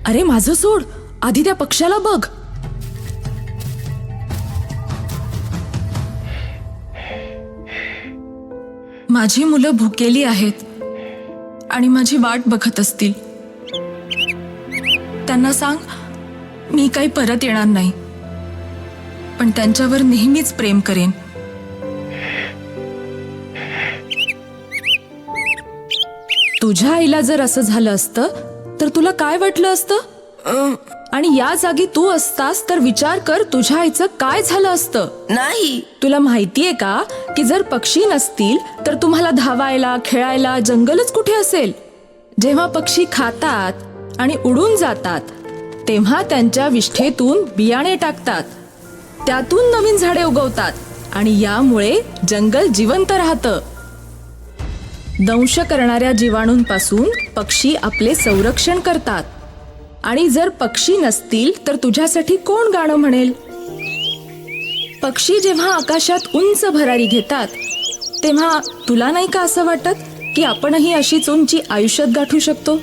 अरे माझं सोड, आधी त्या पक्ष्याला बघ. माझी मुलं भुकेली आहेत आणि माझी वाट बघत असतील. त्यांना सांग मी काही परत येणार नाही, पण त्यांच्यावर नेहमीच प्रेम करेन. तुझ्या आईला जर असं झालं असतं तर तुला काय वाटलं असतं? आणि या जागी तू असतास तर विचार कर तुझ्या आईचं काय झालं असतं. नाही. तुला माहितीये का की जर पक्षी नसतील तर तुम्हाला धावायला खेळायला जंगलच कुठे असेल. जेव्हा पक्षी खातात आणि उडून जातात तेव्हा त्यांच्या विष्ठेतून बियाणे टाकतात, त्यातून नवीन झाडे उगवतात आणि यामुळे जंगल जिवंत राहतं. दंश करणाऱ्या जीवाणूंपासून पक्षी आपले संरक्षण करतात. आणि जर पक्षी नसतील तर तुझ्यासाठी कोण गाणं म्हणेल? पक्षी जेव्हा आकाशात उंच भरारी घेतात तेव्हा तुला नाही का असं वाटत की आपणही अशीच उंची आयुष्यात गाठू शकतो?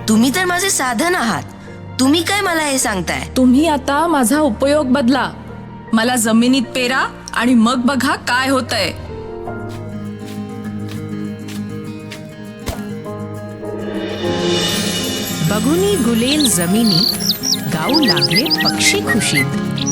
तुम्ही तर माझे साधन आहात. तुम्ही काय मला हे सांगताय? तुम्ही आता माझा उपयोग बदला. मला जमिनीत पेरा आणि मग बघा काय होतंय. बघुनी गुलेल जमिनी, गाऊ लागले पक्षी खुशीत.